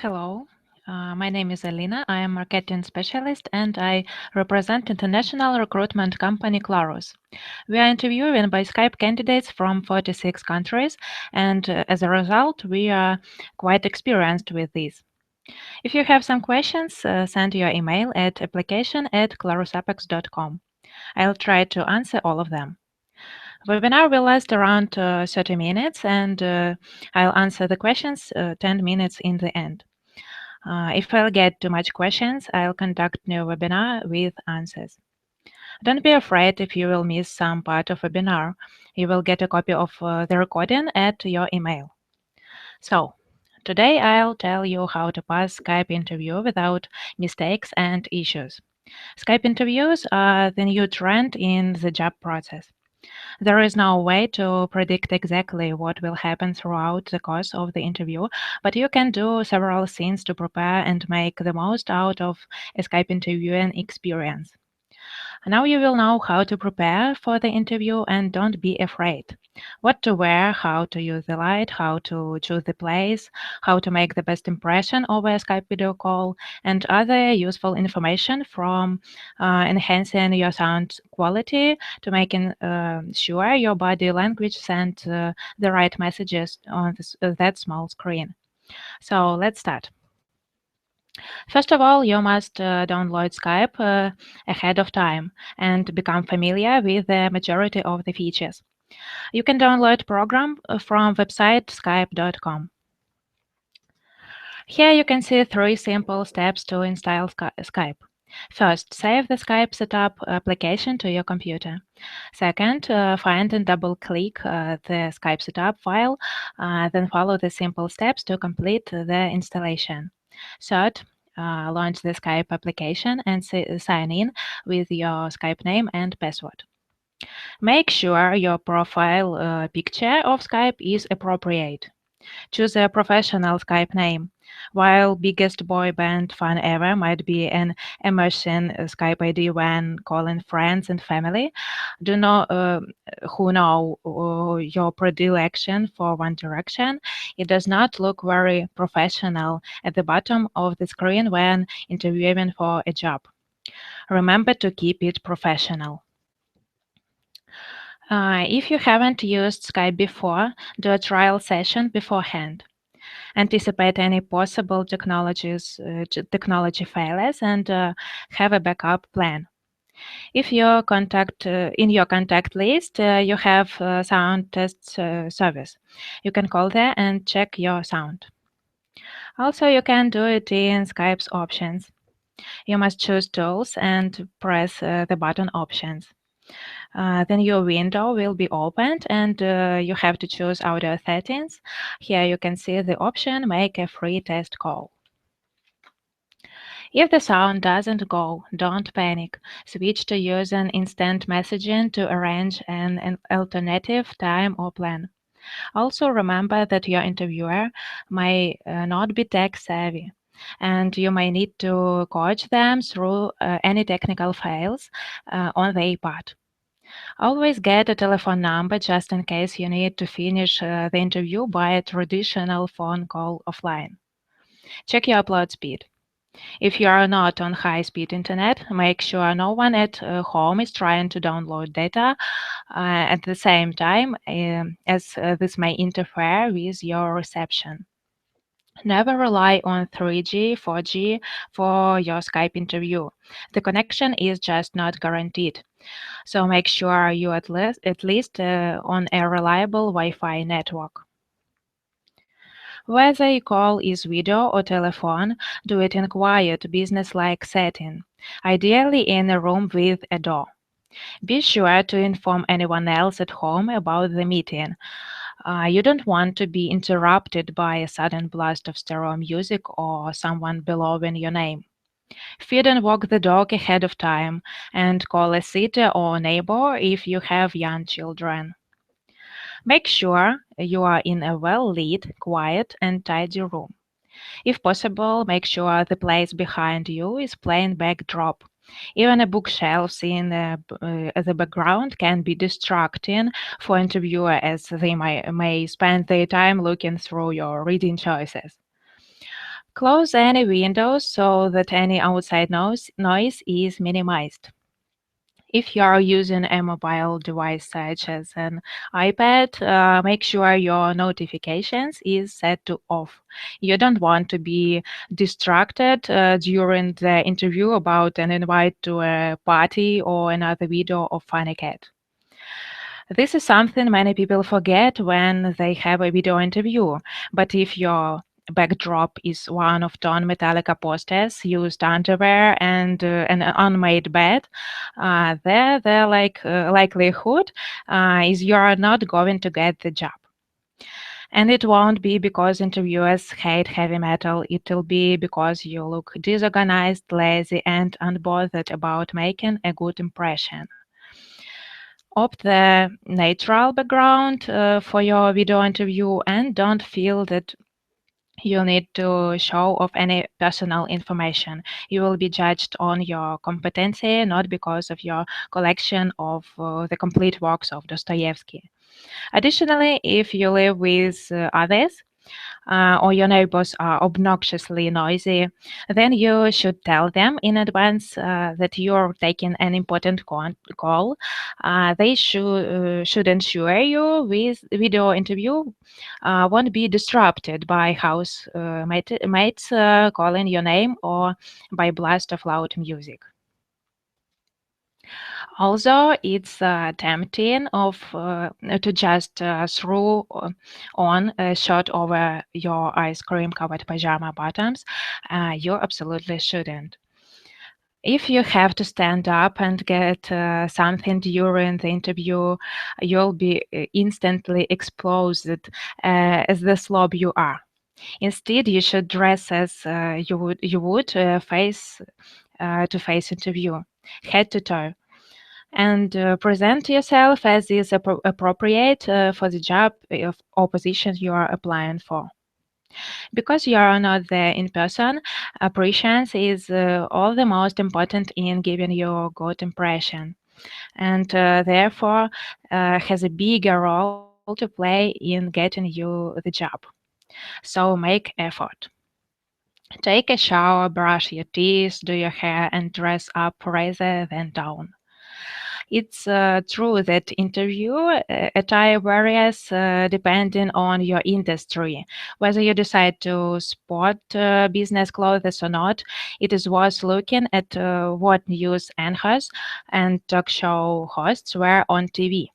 Hello, my name is Alina. I am marketing specialist and I represent international recruitment company Clarus. We are interviewing by Skype candidates from 46 countries, and as a result, we are quite experienced with this. If you have some questions, send your email at application@clarusapex.com. I'll try to answer all of them. Webinar will last around 30 minutes, and I'll answer the questions 10 minutes in the end. If I'll get too much questions, I'll conduct new webinar with answers. Don't be afraid if you will miss some part of webinar. You will get a copy of the recording at your email. So, today I'll tell you how to pass Skype interview without mistakes and issues. Skype interviews are the new trend in the job process. There is no way to predict exactly what will happen throughout the course of the interview, but you can do several things to prepare and make the most out of a Skype interviewing experience. Now you will know how to prepare for the interview and don't be afraid. What to wear, how to use the light, how to choose the place, how to make the best impression over a Skype video call, and other useful information from enhancing your sound quality to making sure your body language sends the right messages on that small screen. So let's start. First of all, you must download Skype ahead of time and become familiar with the majority of the features. You can download program from website skype.com. Here you can see 3 simple steps to install Skype. First, save the Skype setup application to your computer. Second, find and double-click the Skype setup file, then follow the simple steps to complete the installation. Third, launch the Skype application and sign in with your Skype name and password. Make sure your profile picture of Skype is appropriate. Choose a professional Skype name. While biggest boy band fun ever might be an immersion Skype ID when calling friends and family, do know who know your predilection for One Direction. It does not look very professional at the bottom of the screen when interviewing for a job. Remember to keep it professional. If you haven't used Skype before, do a trial session beforehand. Anticipate any possible technology failures and have a backup plan. If your in your contact list, you have sound test service. You can call there and check your sound. Also, you can do it in Skype's options. You must choose Tools and press the button Options. Then your window will be opened and you have to choose Audio Settings. Here you can see the option Make a free test call. If the sound doesn't go, don't panic. Switch to using instant messaging to arrange an alternative time or plan. Also remember that your interviewer may not be tech savvy, and you may need to coach them through any technical fails on their part. Always get a telephone number just in case you need to finish the interview by a traditional phone call offline. Check your upload speed. If you are not on high-speed internet, make sure no one at home is trying to download data at the same time, as this may interfere with your reception. Never rely on 3G, 4G for your Skype interview. The connection is just not guaranteed. So make sure you at least on a reliable Wi-Fi network. Whether your call is video or telephone, do it in quiet, business-like setting, ideally in a room with a door. Be sure to inform anyone else at home about the meeting. You don't want to be interrupted by a sudden blast of stereo music or someone bellowing your name. Feed and walk the dog ahead of time, and call a sitter or neighbor if you have young children. Make sure you are in a well-lit, quiet, and tidy room. If possible, make sure the place behind you is plain backdrop. Even a bookshelf in the background can be distracting for interviewer as they may spend their time looking through your reading choices. Close any windows so that any outside noise is minimized. If you are using a mobile device such as an iPad, make sure your notifications is set to off. You don't want to be distracted during the interview about an invite to a party or another video of funny cat. This is something many people forget when they have a video interview. But if your backdrop is one of tone Metallica posters, used underwear, and an unmade bed, the likelihood is you are not going to get the job. And it won't be because interviewers hate heavy metal. It'll be because you look disorganized, lazy, and unbothered about making a good impression. Opt the natural background for your video interview and don't feel that you need to show off any personal information. You will be judged on your competency, not because of your collection of the complete works of Dostoevsky. Additionally, if you live with others, or your neighbors are obnoxiously noisy, then you should tell them in advance that you're taking an important call. They should ensure you with video interview won't be disrupted by mates calling your name or by blast of loud music. Also, it's tempting to just throw on a shirt over your ice cream covered pajama bottoms. You absolutely shouldn't. If you have to stand up and get something during the interview, you'll be instantly exposed as the slob you are. Instead, you should dress as you would face interview, head to toe, and present yourself as is appropriate for the job or position you are applying for. Because you are not there in person, prescience is all the most important in giving you a good impression, and therefore has a bigger role to play in getting you the job. So make effort. Take a shower, brush your teeth, do your hair, and dress up rather than down. It's true that interview attire varies depending on your industry. Whether you decide to sport business clothes or not, it is worth looking at what news anchors and talk show hosts wear on TV.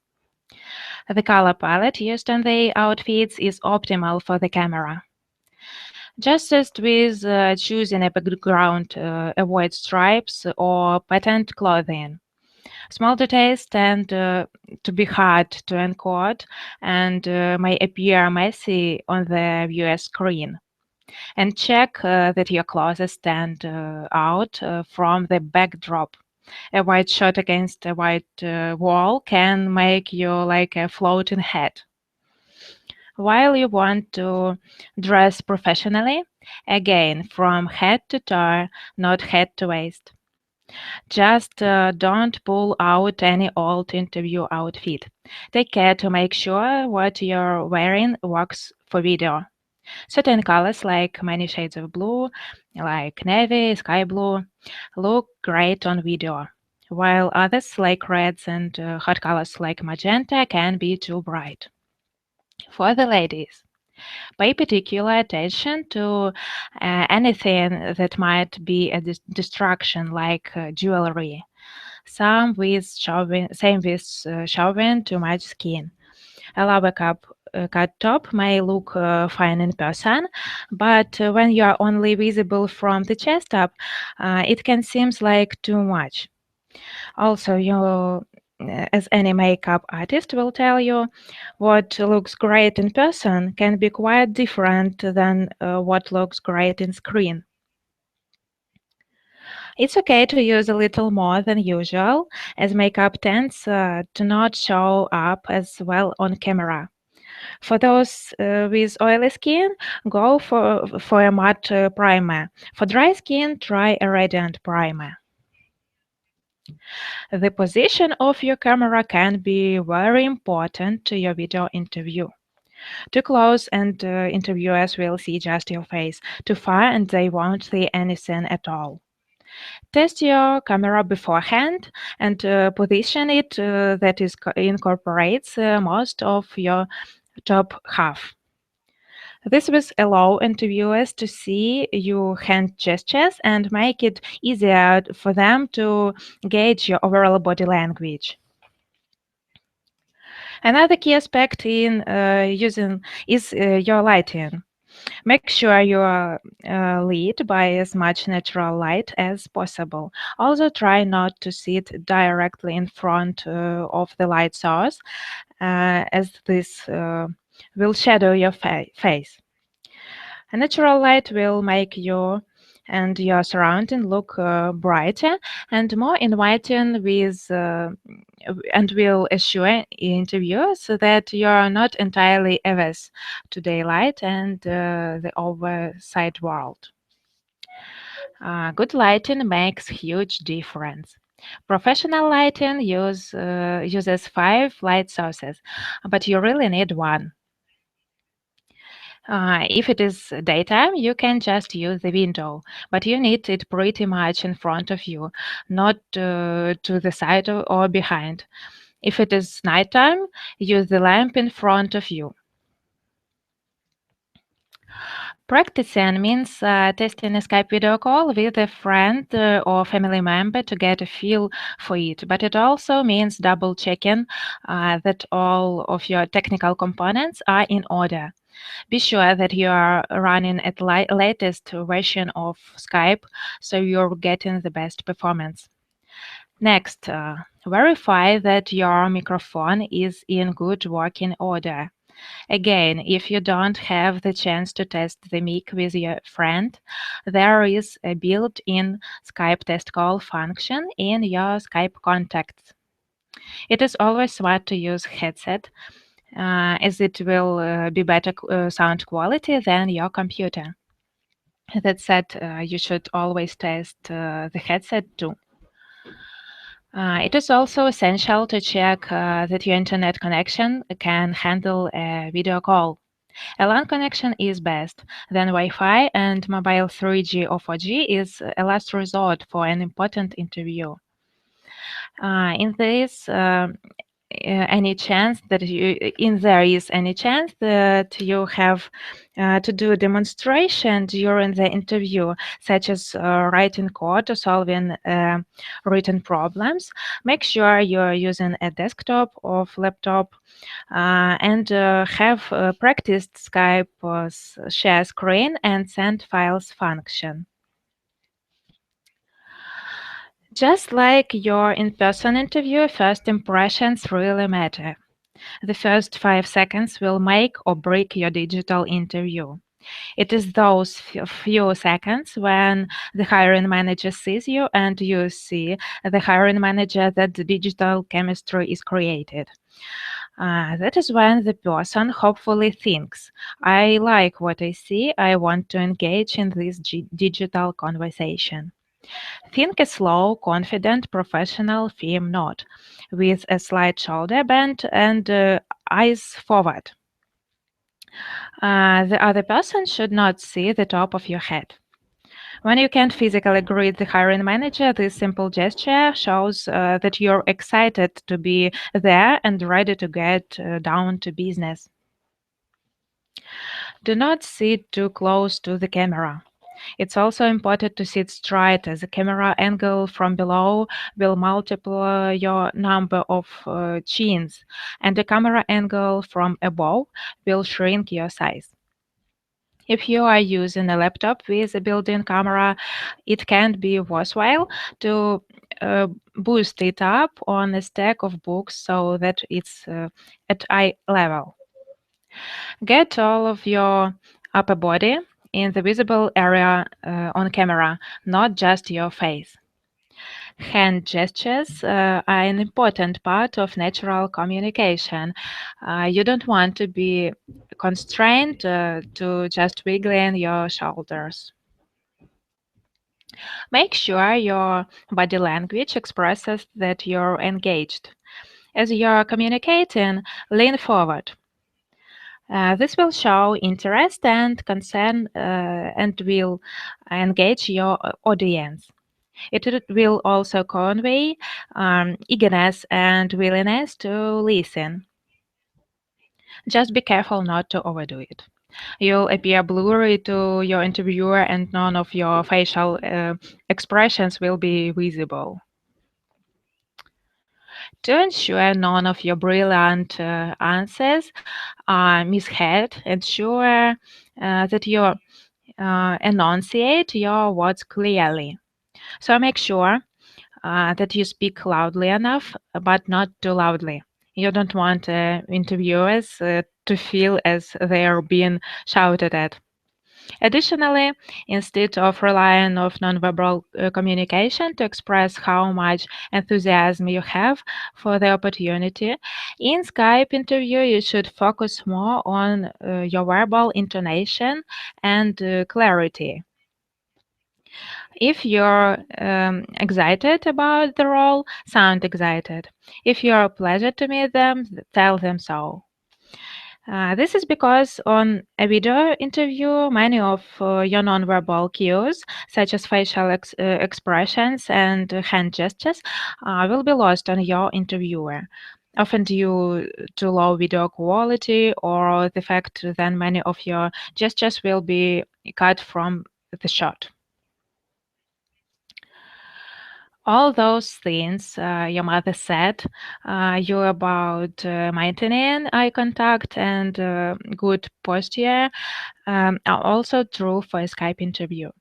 The color palette used on the outfits is optimal for the camera. Just as with choosing a background, avoid stripes or patterned clothing. Small details tend to be hard to encode and may appear messy on the viewer screen. And check that your clothes stand out from the backdrop. A white shot against a white wall can make you like a floating head. While you want to dress professionally, again, from head to toe, not head to waist. Just don't pull out any old interview outfit. Take care to make sure what you're wearing works for video. Certain colors, like many shades of blue, like navy, sky blue, look great on video, while others, like reds and hot colors like magenta, can be too bright. For the ladies, pay particular attention to anything that might be a distraction, like jewelry. Same with showing too much skin. A lower cut top may look fine in person, but when you are only visible from the chest up, it can seem like too much. Also, as any makeup artist will tell you, what looks great in person can be quite different than what looks great in screen. It's okay to use a little more than usual, as makeup tends to not show up as well on camera. For those with oily skin, go for a matte primer. For dry skin, try a radiant primer. The position of your camera can be very important to your video interview. Too close and interviewers will see just your face. Too far and they won't see anything at all. Test your camera beforehand and position it that incorporates most of your top half. This will allow interviewers to see your hand gestures and make it easier for them to gauge your overall body language. Another key aspect in using is your lighting. Make sure you are lit by as much natural light as possible. Also, try not to sit directly in front of the light source, as this will shadow your face. A natural light will make you and your surrounding look brighter and more inviting and will assure interviewers that you are not entirely averse to daylight and the outside world. Good lighting makes huge difference. Professional lighting uses 5 light sources, but you really need one. If it is daytime, you can just use the window, but you need it pretty much in front of you, not to the side or behind. If it is nighttime, use the lamp in front of you. Practicing means testing a Skype video call with a friend or family member to get a feel for it, but it also means double checking that all of your technical components are in order. Be sure that you are running at latest version of Skype so you're getting the best performance. Next, verify that your microphone is in good working order. Again, if you don't have the chance to test the mic with your friend, there is a built-in Skype test call function in your Skype contacts. It is always smart to use headset as it will be better sound quality than your computer. That said, you should always test the headset too. It is also essential to check that your internet connection can handle a video call. A LAN connection is best, then Wi-Fi and mobile 3G or 4G is a last resort for an important interview. In this any chance that there is any chance that you have to do a demonstration during the interview, such as writing code or solving written problems, make sure you're using a desktop or laptop and have practiced Skype's share screen and send files function. Just like your in-person interview, first impressions really matter. The first 5 seconds will make or break your digital interview. It is those few seconds when the hiring manager sees you and you see the hiring manager that the digital chemistry is created. That is when the person hopefully thinks, I like what I see, I want to engage in this digital conversation. Think a slow, confident, professional firm nod with a slight shoulder bend and eyes forward. The other person should not see the top of your head. When you can't physically greet the hiring manager, this simple gesture shows that you're excited to be there and ready to get down to business. Do not sit too close to the camera. It's also important to sit straight, as the camera angle from below will multiply your number of chins, and the camera angle from above will shrink your size. If you are using a laptop with a built-in camera, it can be worthwhile to boost it up on a stack of books so that it's at eye level. Get all of your upper body in the visible area on camera, not just your face. Hand gestures are an important part of natural communication. You don't want to be constrained to just wiggling your shoulders. Make sure your body language expresses that you're engaged. As you're communicating, lean forward. This will show interest and concern and will engage your audience. It will also convey eagerness and willingness to listen. Just be careful not to overdo it. You'll appear blurry to your interviewer and none of your facial expressions will be visible. To ensure none of your brilliant answers are misheard, ensure that you enunciate your words clearly. So make sure that you speak loudly enough, but not too loudly. You don't want interviewers to feel as they are being shouted at. Additionally, instead of relying on nonverbal communication to express how much enthusiasm you have for the opportunity, in Skype interview you should focus more on your verbal intonation and clarity. If you're excited about the role, sound excited. If you're a pleasure to meet them, tell them so. This is because on a video interview, many of your nonverbal cues, such as facial expressions and hand gestures, will be lost on your interviewer, often due to low video quality or the fact that many of your gestures will be cut from the shot. All those things your mother said you about maintaining eye contact and good posture are also true for a Skype interview.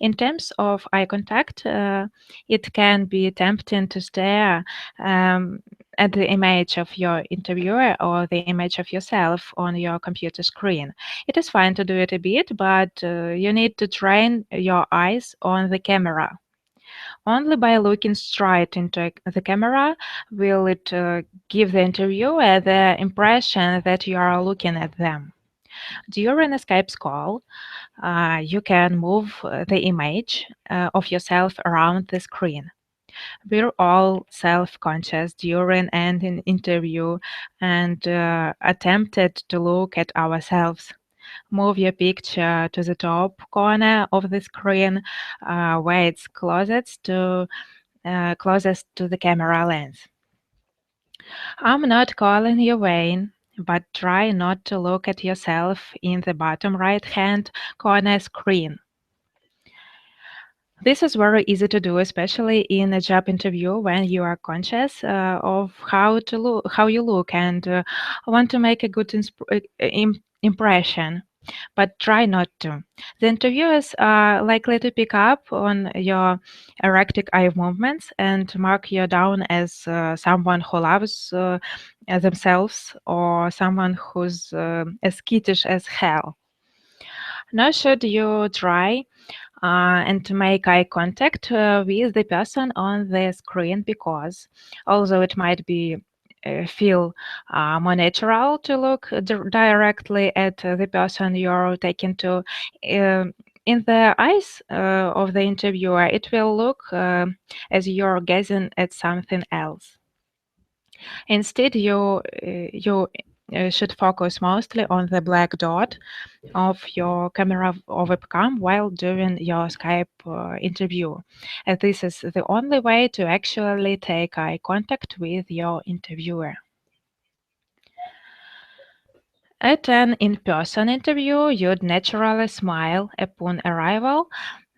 In terms of eye contact, it can be tempting to stare at the image of your interviewer or the image of yourself on your computer screen. It is fine to do it a bit, but you need to train your eyes on the camera. Only by looking straight into the camera will it give the interviewer the impression that you are looking at them. During a Skype call, you can move the image of yourself around the screen. We're all self-conscious during an interview and attempted to look at ourselves. Move your picture to the top corner of the screen where it's closest to the camera lens. I'm not calling you vain, but try not to look at yourself in the bottom right-hand corner screen. This is very easy to do, especially in a job interview when you are conscious of how you look, and want to make a good impression. But try not to. The interviewers are likely to pick up on your erratic eye movements and mark you down as someone who loves themselves or someone who's as skittish as hell. Nor should you try and to make eye contact with the person on the screen, because although it might be feel more natural to look directly at the person you're taking to, in the eyes of the interviewer, it will look as you're gazing at something else. Instead, you should focus mostly on the black dot of your camera or webcam while doing your Skype interview. And this is the only way to actually take eye contact with your interviewer. At an in-person interview, you'd naturally smile upon arrival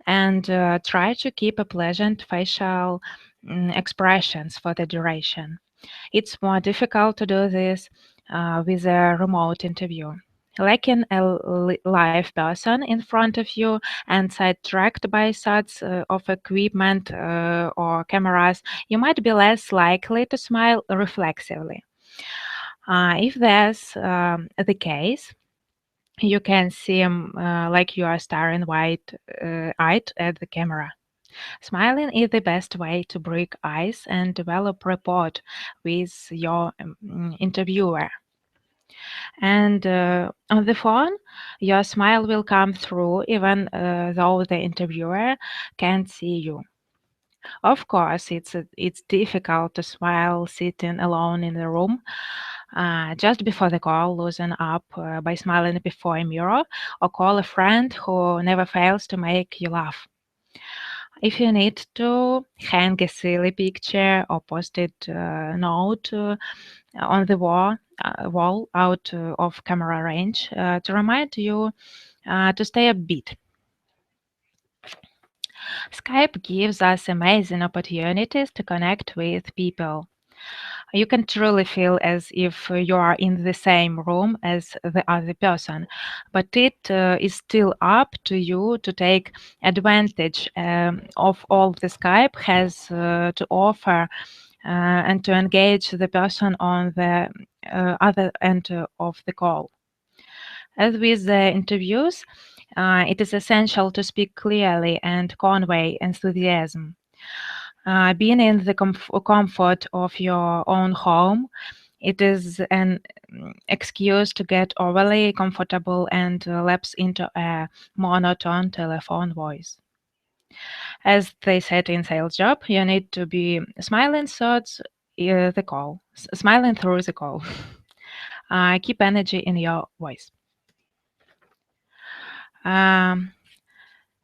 and try to keep a pleasant facial expressions for the duration. It's more difficult to do this with a remote interview. Lacking a live person in front of you and sidetracked by such of equipment or cameras, you might be less likely to smile reflexively. If that's the case, you can seem like you are staring wide-eyed at the camera. Smiling is the best way to break ice and develop rapport with your interviewer. And on the phone, your smile will come through even though the interviewer can't see you. Of course, it's difficult to smile sitting alone in the room. Just before the call, loosen up by smiling before a mirror, or call a friend who never fails to make you laugh. If you need to, hang a silly picture or post-it note on the wall out of camera range to remind you to stay upbeat. Skype gives us amazing opportunities to connect with people. You can truly feel as if you are in the same room as the other person, but it is still up to you to take advantage of all the Skype has to offer and to engage the person on the other end of the call. As with the interviews, it is essential to speak clearly and convey enthusiasm. Being in the comfort of your own home, it is an excuse to get overly comfortable and lapse into a monotone telephone voice. As they said in sales job, you need to be smiling smiling through the call. Keep energy in your voice. Um,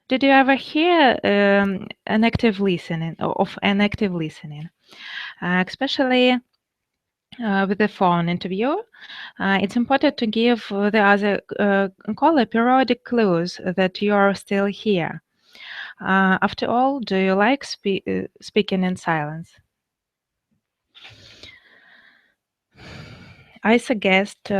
did you ever hear an active listening of an active listening, especially with the phone interview? It's important to give the other caller periodic clues that you are still here. After all, do you like speaking in silence? I suggest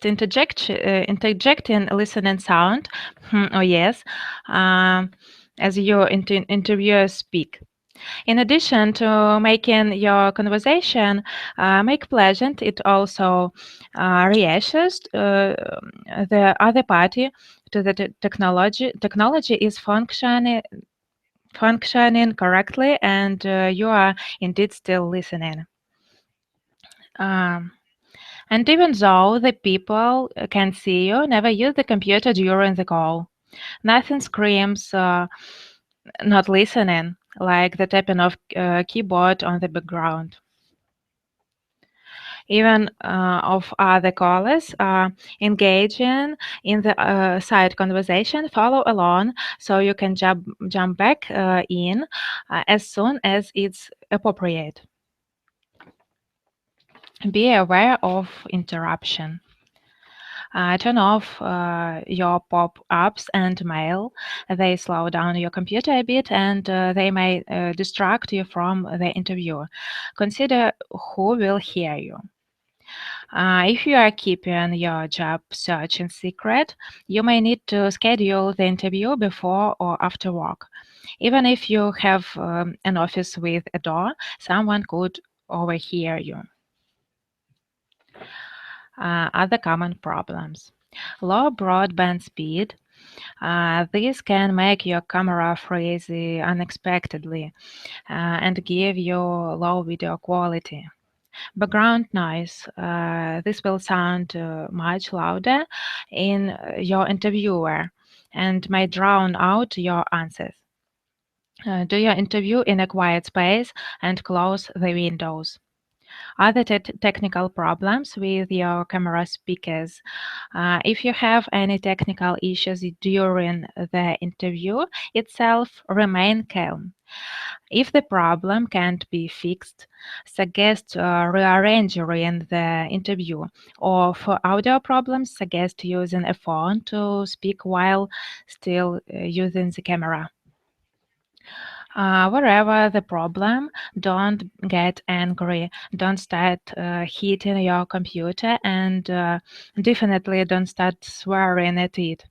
interjecting listening sound, or yes, um, as your interviewer speak. In addition to making your conversation make pleasant, it also reassures the other party to the technology. Technology is functioning correctly, and you are indeed still listening. Um, and even though the people can see you, never use the computer during the call. Nothing screams not listening like the tapping of keyboard on the background. Even of other callers engaging in the side conversation, follow along so you can jump back in as soon as it's appropriate. Be aware of interruption. Turn off your pop-ups and mail. They slow down your computer a bit and they may distract you from the interview. Consider who will hear you. If you are keeping your job search in secret, you may need to schedule the interview before or after work. Even if you have an office with a door, someone could overhear you. Other common problems. Low broadband speed. This can make your camera freeze unexpectedly and give you low video quality. Background noise. This will sound much louder in your interviewer and may drown out your answers. Do your interview in a quiet space and close the windows. Other technical problems with your camera speakers. If you have any technical issues during the interview itself, remain calm. If the problem can't be fixed, suggest rearranging the interview, or for audio problems, suggest using a phone to speak while still using the camera. Wherever the problem, don't get angry. Don't start hitting your computer, and definitely don't start swearing at it,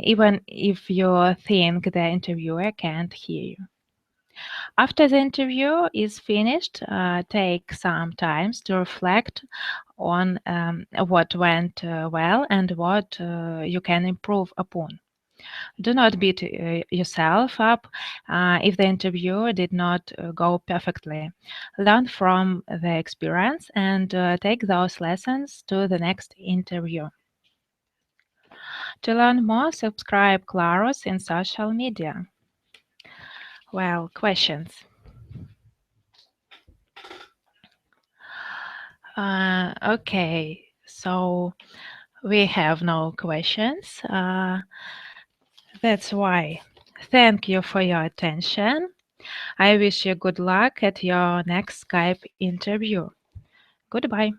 even if you think the interviewer can't hear you. After the interview is finished, take some time to reflect on what went well and what you can improve upon. Do not beat yourself up if the interview did not go perfectly. Learn from the experience and take those lessons to the next interview. To learn more, subscribe Clarus in social media. Well, questions. Okay, so we have no questions. That's why. Thank you for your attention. I wish you good luck at your next Skype interview. Goodbye.